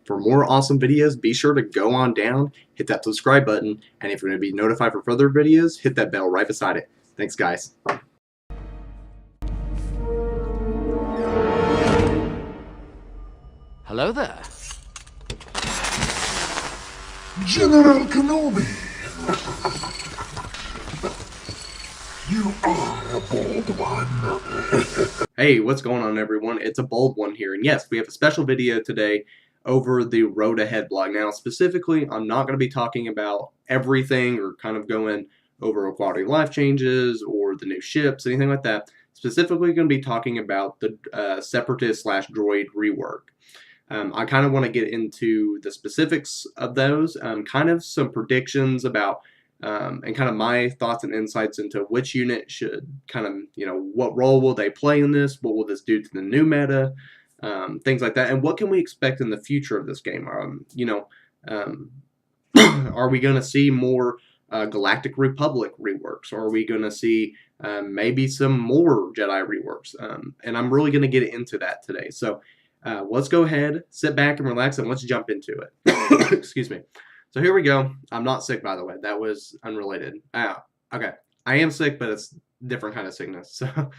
For more awesome videos, be sure to go on down, hit that subscribe button, and if you're going to be notified for further videos, hit that bell right beside it. Thanks, guys. Hello there. General Kenobi! You are a bold one. Hey, what's going on, everyone? It's a bold one here, and yes, we have a special video today over the Road Ahead blog. Now, specifically, I'm not going to be talking about everything or kind of going over quality of life changes or the new ships, anything like that. Specifically, going to be talking about the Separatist / droid rework. I kind of want to get into the specifics of those, kind of some predictions about, and kind of my thoughts and insights into which unit should kind of, what role will they play in this? What will this do to the new meta? Things like that. And what can we expect in the future of this game? Are we going to see more Galactic Republic reworks? Or are we going to see maybe some more Jedi reworks? And I'm really going to get into that today. So let's go ahead, sit back and relax, and let's jump into it. Excuse me. So here we go. I'm not sick, by the way. That was unrelated. Okay. I am sick, but it's a different kind of sickness. So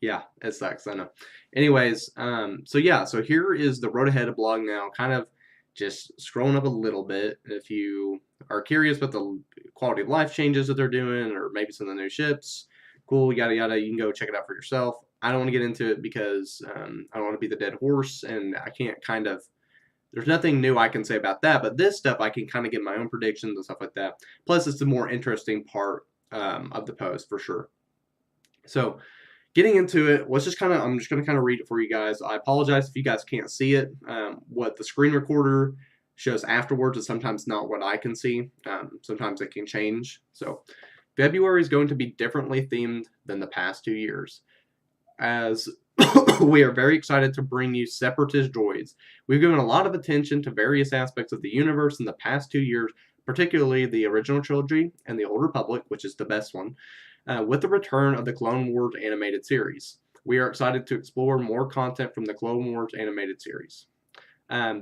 yeah, it sucks. I know. Anyways, so here is the Road Ahead blog now, kind of just scrolling up a little bit. If you are curious about the quality of life changes that they're doing, or maybe some of the new ships, cool, yada yada, you can go check it out for yourself. I don't want to get into it because I don't want to be the dead horse, and I can't there's nothing new I can say about that, but this stuff I can kind of get my own predictions and stuff like that. Plus, it's the more interesting part of the post for sure. So, getting into it, I'm just going to kind of read it for you guys. I apologize if you guys can't see it. What the screen recorder shows afterwards is sometimes not what I can see. Sometimes it can change. So, February is going to be differently themed than the past 2 years, as we are very excited to bring you Separatist droids. We've given a lot of attention to various aspects of the universe in the past 2 years, particularly the original trilogy and the Old Republic, which is the best one, with the return of the Clone Wars animated series. We are excited to explore more content from the Clone Wars animated series.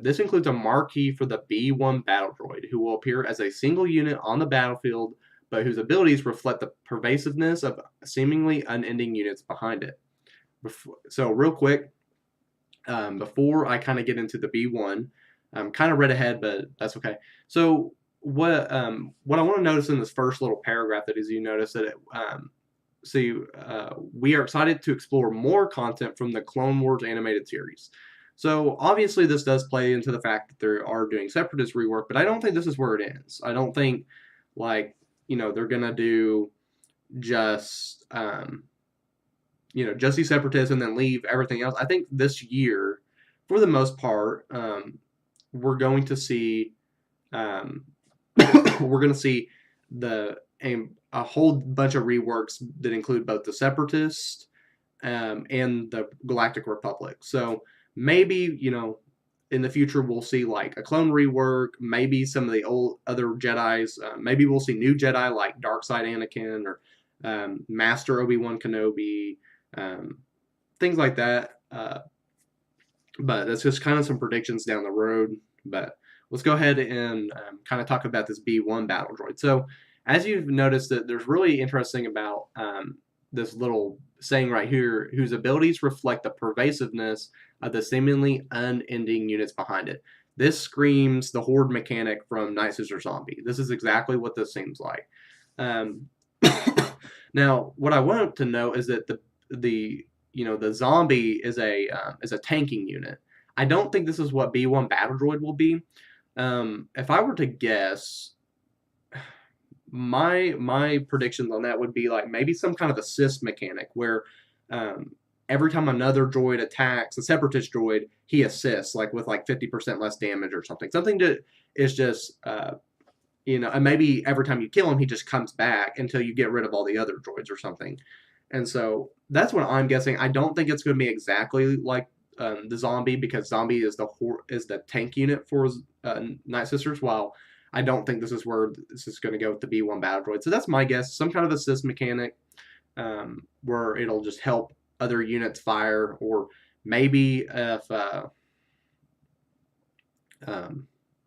This includes a marquee for the B-1 battle droid, who will appear as a single unit on the battlefield, but whose abilities reflect the pervasiveness of seemingly unending units behind it. So real quick, before I kind of get into the B1, I'm kind of read ahead, but that's okay. So what I want to notice in this first little paragraph that is, you notice that we are excited to explore more content from the Clone Wars animated series. So obviously this does play into the fact that they are doing Separatist rework, but I don't think this is where it ends. I don't think they're gonna do just just see Separatists and then leave everything else. I think this year, for the most part, we're going to see a whole bunch of reworks that include both the Separatists and the Galactic Republic. So maybe in the future we'll see like a clone rework, maybe some of the old other Jedis. Maybe we'll see new Jedi like Darkside Anakin or Master Obi-Wan Kenobi. Things like that, but that's just kind of some predictions down the road. But let's go ahead and kind of talk about this B1 battle droid. So as you've noticed, that there's really interesting about this little saying right here, whose abilities reflect the pervasiveness of the seemingly unending units behind it. This screams the horde mechanic from Night Sister Zombie. This is exactly what this seems like. Now, what I want to know is that the zombie is a tanking unit. I don't think this is what B1 battle droid will be. If I were to guess, my predictions on that would be like maybe some kind of assist mechanic where every time another droid attacks a Separatist droid, he assists like with like 50% less damage or something. Something that is just and maybe every time you kill him, he just comes back until you get rid of all the other droids or something. And so that's what I'm guessing. I don't think it's going to be exactly like the zombie, because zombie is the tank unit for Night Sisters, while I don't think this is where this is going to go with the B1 battle droid. So that's my guess. Some kind of assist mechanic where it'll just help other units fire, or maybe if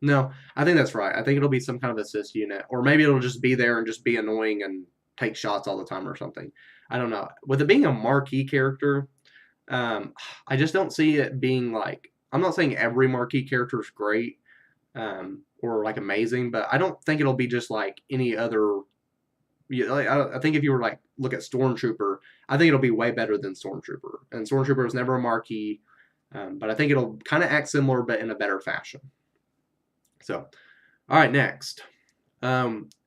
No, I think that's right. I think it'll be some kind of assist unit, or maybe it'll just be there and just be annoying and take shots all the time or something. I don't know. With it being a marquee character, um, I just don't see it being like. I'm not saying every marquee character is great or like amazing, but I don't think it'll be just like any other. Yeah, like, I think if you were like look at Stormtrooper, I think it'll be way better than Stormtrooper. And Stormtrooper is never a marquee, but I think it'll kind of act similar, but in a better fashion. So, all right, next.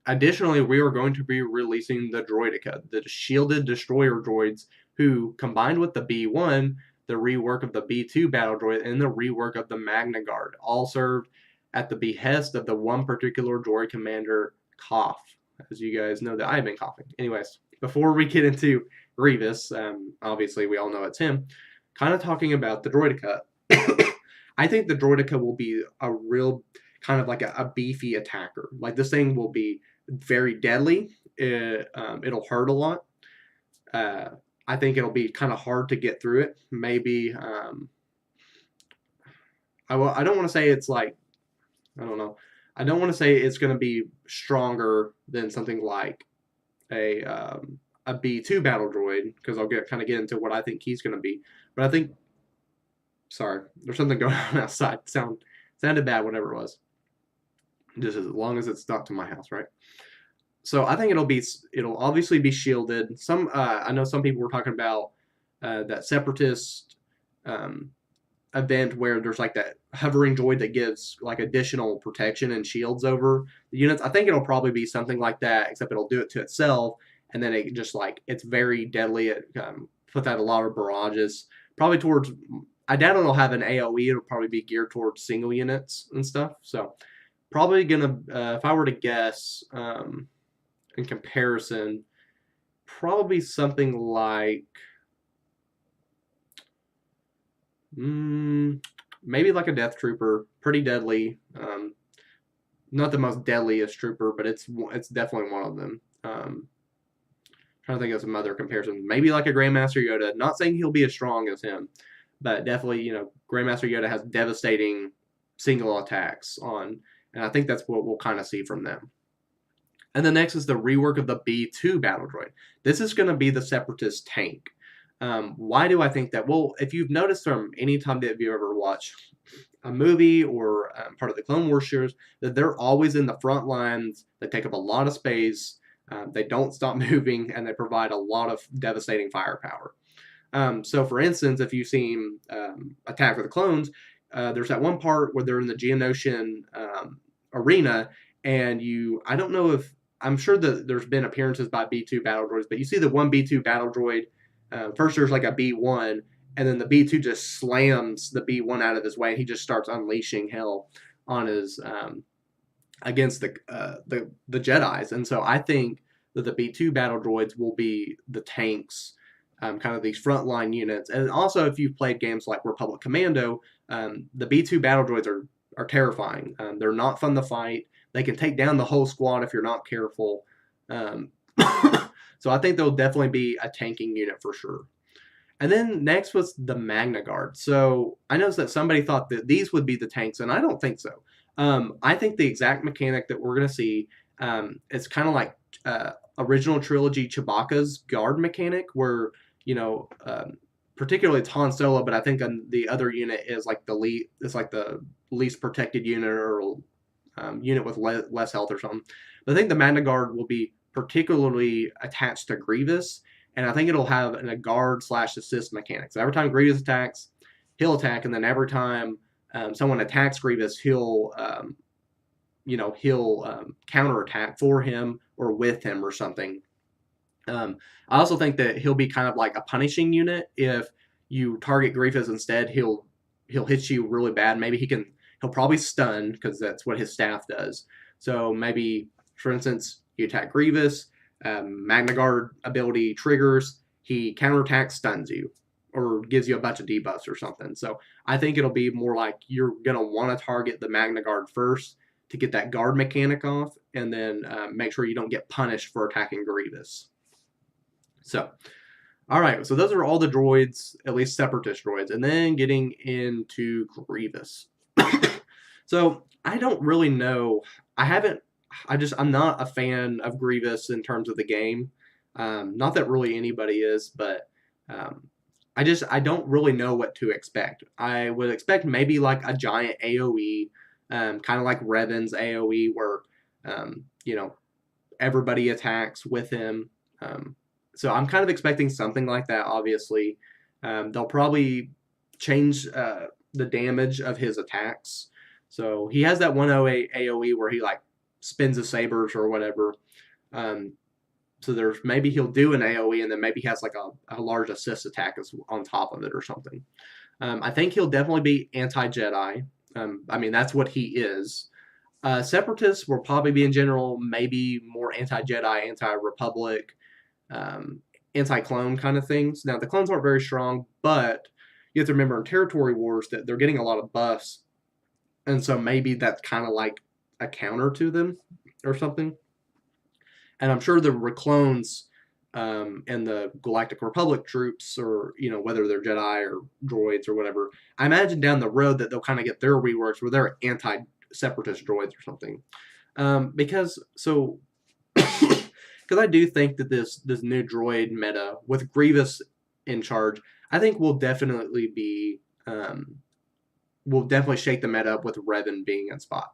Additionally, we are going to be releasing the Droidica, the shielded destroyer droids, who combined with the B1, the rework of the B2 battle droid, and the rework of the Magna Guard, all served at the behest of the one particular droid commander, Cough. As you guys know, that I've been coughing. Anyways, before we get into Grievous, obviously we all know it's him. Kind of talking about the Droidica. I think the Droidica will be a real kind of like a beefy attacker. Like this thing will be very deadly. It'll hurt a lot. I think it'll be kind of hard to get through it. Maybe I don't want to say it's like I don't know. I don't want to say it's going to be stronger than something like a B2 battle droid because I'll get kind of get into what I think he's going to be. But I think sorry, there's something going on outside. Sounded bad, whatever it was. Just as long as it's not to my house, right? So I think it'll obviously be shielded. I know some people were talking about that separatist event where there's like that hovering droid that gives like additional protection and shields over the units. I think it'll probably be something like that, except it'll do it to itself, and then it just like it's very deadly. It puts out a lot of barrages, probably towards. I doubt it'll have an AOE. It'll probably be geared towards single units and stuff. So probably gonna, if I were to guess, in comparison, probably something like maybe like a Death Trooper, pretty deadly. Not the most deadliest trooper, but it's definitely one of them. Trying to think of some other comparisons. Maybe like a Grandmaster Yoda. Not saying he'll be as strong as him, but definitely Grandmaster Yoda has devastating single attacks on, and I think that's what we'll kind of see from them. And the next is the rework of the B2 battle droid. This is going to be the Separatist tank. Why do I think that? Well, if you've noticed from any time that you ever watch a movie or part of the Clone Wars series, that they're always in the front lines. They take up a lot of space. They don't stop moving, and they provide a lot of devastating firepower. So, for instance, if you've seen Attack of the Clones, there's that one part where they're in the Geonosian arena, and I don't know if, I'm sure that there's been appearances by B2 battle droids, but you see the one B2 battle droid, first there's like a B1, and then the B2 just slams the B1 out of his way, and he just starts unleashing hell on his, against the Jedis. And so I think that the B2 battle droids will be the tanks, kind of these frontline units. And also, if you've played games like Republic Commando, the B2 battle droids are terrifying. They're not fun to fight. They can take down the whole squad if you're not careful. So I think they'll definitely be a tanking unit for sure. And then next was the Magna Guard. So I noticed that somebody thought that these would be the tanks, and I don't think so. I think the exact mechanic that we're going to see is kind of like original trilogy Chewbacca's guard mechanic, where particularly it's Han Solo, but I think the other unit is like the least protected unit or unit with less health or something. But I think the Magna Guard will be particularly attached to Grievous, and I think it'll have a guard/assist mechanic. So every time Grievous attacks, he'll attack, and then every time someone attacks Grievous, he'll counterattack for him or with him or something. I also think that he'll be kind of like a punishing unit. If you target Grievous instead, he'll hit you really bad. Maybe he'll probably stun because that's what his staff does. So maybe, for instance, you attack Grievous, Magna Guard ability triggers, he counterattacks, stuns you, or gives you a bunch of debuffs or something. So I think it'll be more like you're going to want to target the Magna Guard first to get that guard mechanic off, and then make sure you don't get punished for attacking Grievous. So, all right, so those are all the droids, at least Separatist droids, and then getting into Grievous. So I don't really know. I haven't. I'm not a fan of Grievous in terms of the game. Not that really anybody is, but um, I don't really know what to expect. I would expect maybe like a giant AOE, kind of like Revan's AOE, where you know, everybody attacks with him. So I'm kind of expecting something like that. Obviously, they'll probably change the damage of his attacks. So he has that 108 AOE where he like spins his sabers or whatever. Um, so there's maybe he'll do an AOE and then maybe he has like a large assist attack on top of it or something. I think he'll definitely be anti Jedi. I mean, that's what he is. Separatists will probably be in general maybe more anti Jedi, anti Republic, um, anti clone kind of things. Now, the clones aren't very strong, but you have to remember in territory wars that they're getting a lot of buffs. And so maybe that's kind of like a counter to them or something. And I'm sure the clones and the Galactic Republic troops, or whether they're Jedi or droids or whatever, I imagine down the road that they'll kind of get their reworks where they're anti-separatist droids or something. Because because I do think that this new droid meta with Grievous in charge, I think will definitely be will definitely shake the meta up with Revan being in spot.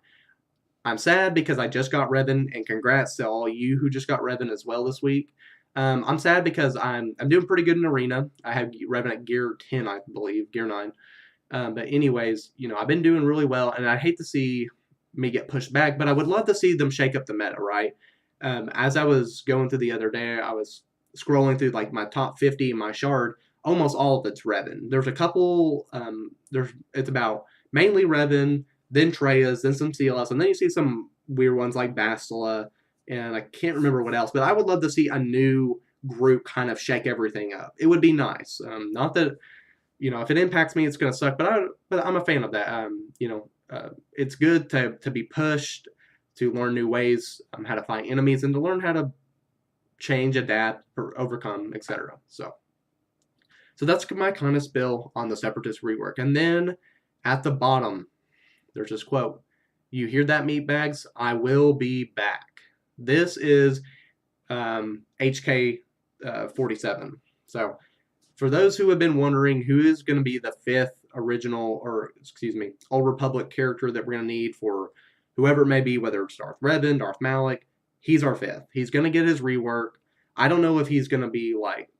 I'm sad because I just got Revan, and congrats to all you who just got Revan as well this week. I'm sad because I'm doing pretty good in Arena. I have Revan at Gear 10, I believe, Gear 9. But anyways, I've been doing really well, and I hate to see me get pushed back, but I would love to see them shake up the meta, right? As I was going through the other day, I was scrolling through like my top 50 in my shard. Almost all of it's Revan. There's a couple. It's about mainly Revan, then Treyas, then some CLS, and then you see some weird ones like Bastila, and I can't remember what else. But I would love to see a new group kind of shake everything up. It would be nice. Not that if it impacts me, it's going to suck. But I'm a fan of that. It's good to be pushed, to learn new ways, how to fight enemies, and to learn how to change, adapt, or overcome, etc. So that's my kind of spill on the Separatist rework. And then at the bottom, there's this quote: "You hear that, meatbags? I will be back." This is HK 47. So for those who have been wondering who is going to be the fifth Old Republic character that we're going to need for whoever it may be, whether it's Darth Revan, Darth Malik, he's our fifth. He's going to get his rework. I don't know if he's going to be like,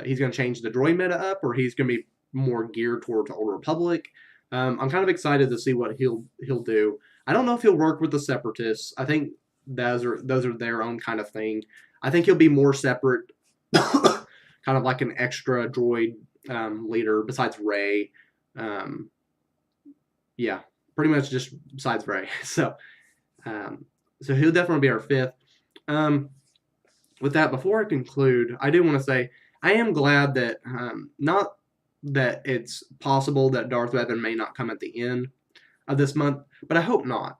he's going to change the droid meta up, or he's going to be more geared towards Old Republic. I'm kind of excited to see what he'll do. I don't know if he'll work with the Separatists. I think those are their own kind of thing. I think he'll be more separate, kind of like an extra droid leader besides Rey. Yeah, pretty much just besides Rey. So he'll definitely be our fifth. With that, before I conclude, I do want to say I am glad that not that it's possible that Darth Revan may not come at the end of this month, but I hope not.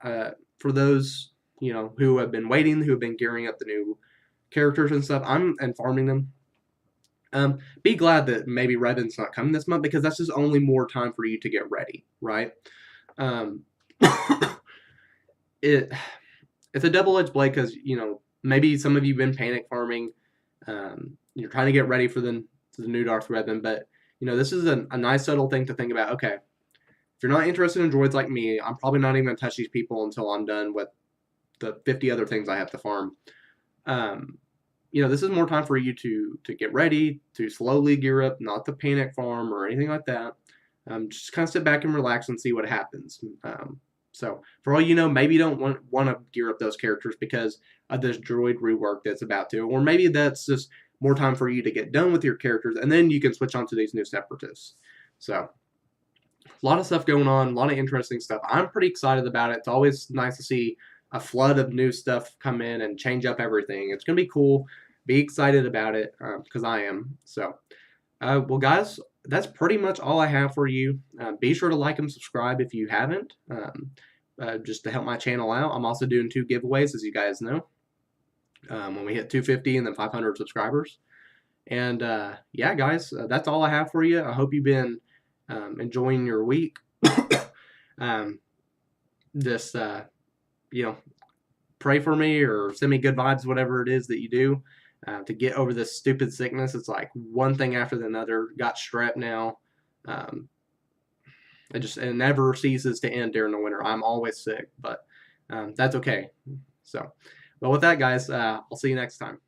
For those who have been waiting, who have been gearing up the new characters and stuff, and farming them. Be glad that maybe Revan's not coming this month, because that's just only more time for you to get ready, right? It's a double-edged blade, because maybe some of you've been panic farming. You're trying to get ready for the new Darth Revan, but this is a nice subtle thing to think about. Okay, if you're not interested in droids like me, I'm probably not even going to touch these people until I'm done with the 50 other things I have to farm. This is more time for you to get ready, to slowly gear up, not to panic farm or anything like that. Just kind of sit back and relax and see what happens. So for all maybe you don't want to gear up those characters because of this droid rework that's about to, or maybe that's just more time for you to get done with your characters, and then you can switch on to these new Separatists. So a lot of stuff going on, a lot of interesting stuff. I'm pretty excited about it. It's always nice to see a flood of new stuff come in and change up everything. It's going to be cool. Be excited about it, because I am. So, well, guys, that's pretty much all I have for you. Be sure to like and subscribe if you haven't, just to help my channel out. I'm also doing 2 giveaways, as you guys know, when we hit 250 and then 500 subscribers. And yeah, guys, that's all I have for you. I hope you've been enjoying your week. just you know, pray for me or send me good vibes, whatever it is that you do, to get over this stupid sickness. It's like one thing after the other. Got strep now. Um, it never ceases to end during the winter. I'm always sick, but that's okay. So, well, with that, guys, I'll see you next time.